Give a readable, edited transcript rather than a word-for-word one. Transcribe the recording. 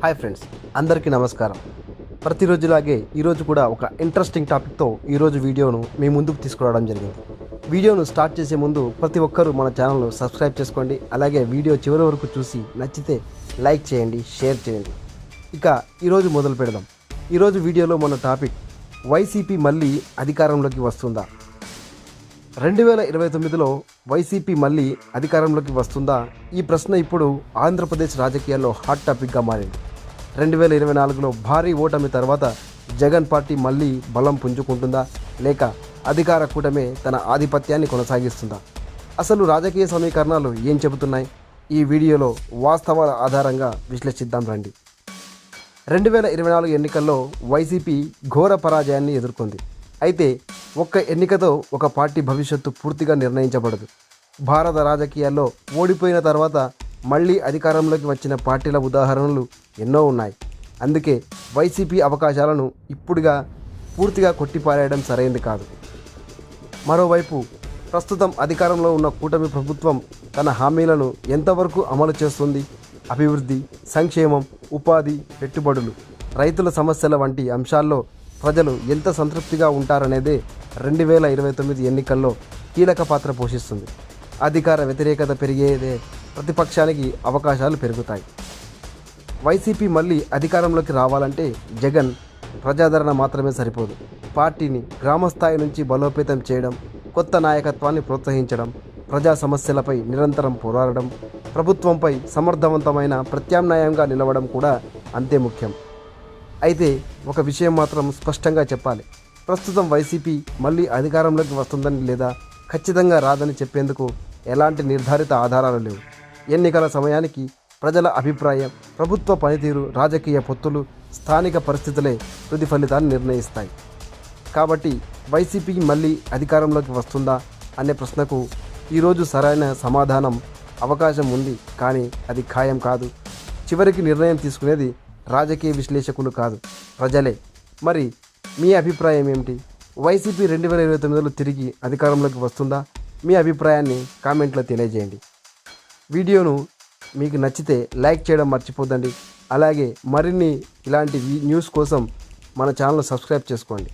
Hi friends, అందరికీ నమస్కారం. ప్రతిరోజులాగే ఈరోజు కూడా ఒక ఇంట్రెస్టింగ్ టాపిక్తో ఈరోజు వీడియోను మీ ముందుకు తీసుకురావడం జరిగింది. వీడియోను స్టార్ట్ చేసే ముందు ప్రతి ఒక్కరూ మన ఛానల్ను సబ్స్క్రైబ్ చేసుకోండి. అలాగే వీడియో చివరి వరకు చూసి నచ్చితే లైక్ చేయండి, షేర్ చేయండి. ఇక ఈరోజు మొదలు పెడదాం. ఈరోజు వీడియోలో మన టాపిక్ వైసీపీ మళ్ళీ అధికారంలోకి వస్తుందా? 2029లో వైసీపీ మళ్ళీ అధికారంలోకి వస్తుందా? ఈ ప్రశ్న ఇప్పుడు ఆంధ్రప్రదేశ్ రాజకీయాల్లో హాట్ టాపిక్గా మారింది. 2024లో భారీ ఓటమి తర్వాత జగన్ పార్టీ మళ్ళీ బలం పుంజుకుంటుందా, లేక అధికార కూటమే తన ఆధిపత్యాన్ని కొనసాగిస్తుందా? అసలు రాజకీయ సమీకరణాలు ఏం చెబుతున్నాయి? ఈ వీడియోలో వాస్తవాల ఆధారంగా విశ్లేషిద్దాం రండి. 2024 ఎన్నికల్లో వైసీపీ ఘోర పరాజయాన్ని ఎదుర్కొంది. అయితే ఒక్క ఎన్నికతో ఒక పార్టీ భవిష్యత్తు పూర్తిగా నిర్ణయించబడదు. భారత రాజకీయాల్లో ఓడిపోయిన తర్వాత మళ్ళీ అధికారంలోకి వచ్చిన పార్టీల ఉదాహరణలు ఎన్నో ఉన్నాయి. అందుకే వైసీపీ అవకాశాలను ఇప్పుడుగా పూర్తిగా కొట్టిపారేయడం సరైంది కాదు. మరోవైపు ప్రస్తుతం అధికారంలో ఉన్న కూటమి ప్రభుత్వం తన హామీలను ఎంతవరకు అమలు చేస్తుంది? అభివృద్ధి, సంక్షేమం, ఉపాధి, పెట్టుబడులు, రైతుల సమస్యల వంటి అంశాల్లో ప్రజలు ఎంత సంతృప్తిగా ఉంటారనేదే 2029 ఎన్నికల్లో కీలక పాత్ర పోషిస్తుంది. అధికార వ్యతిరేకత పెరిగేదే ప్రతిపక్షానికి అవకాశాలు పెరుగుతాయి. వైసీపీ మళ్ళీ అధికారంలోకి రావాలంటే జగన్ ప్రజాదరణ మాత్రమే సరిపోదు. పార్టీని గ్రామస్థాయి నుంచి బలోపేతం చేయడం, కొత్త నాయకత్వాన్ని ప్రోత్సహించడం, ప్రజా సమస్యలపై నిరంతరం పోరాడడం, ప్రభుత్వంపై సమర్థవంతమైన ప్రత్యామ్నాయంగా నిలవడం కూడా అంతే ముఖ్యం. అయితే ఒక విషయం మాత్రం స్పష్టంగా చెప్పాలి. ప్రస్తుతం వైసీపీ మళ్ళీ అధికారంలోకి వస్తుందని లేదా ఖచ్చితంగా రాదని చెప్పేందుకు ఎలాంటి నిర్ధారిత ఆధారాలు లేవు. ఎన్నికల సమయానికి ప్రజల అభిప్రాయం, ప్రభుత్వ పనితీరు, రాజకీయ పొత్తులు, స్థానిక పరిస్థితులే తుది ఫలితాన్ని నిర్ణయిస్తాయి. కాబట్టి వైసీపీ మళ్ళీ అధికారంలోకి వస్తుందా అనే ప్రశ్నకు ఈరోజు సరైన సమాధానం అవకాశం ఉంది, కానీ అది ఖాయం కాదు. చివరికి నిర్ణయం తీసుకునేది రాజకీయ విశ్లేషకులు కాదు, ప్రజలే. మరి మీ అభిప్రాయం ఏమిటి? వైసీపీ 2029లో తిరిగి అధికారంలోకి వస్తుందా? మీ అభిప్రాయాన్ని కామెంట్లో తెలియజేయండి. వీడియోను మీకు నచ్చితే లైక్ చేయడం మర్చిపోద్దండి. అలాగే మరిన్ని ఇలాంటి న్యూస్ కోసం మన ఛానల్ సబ్స్క్రైబ్ చేసుకోండి.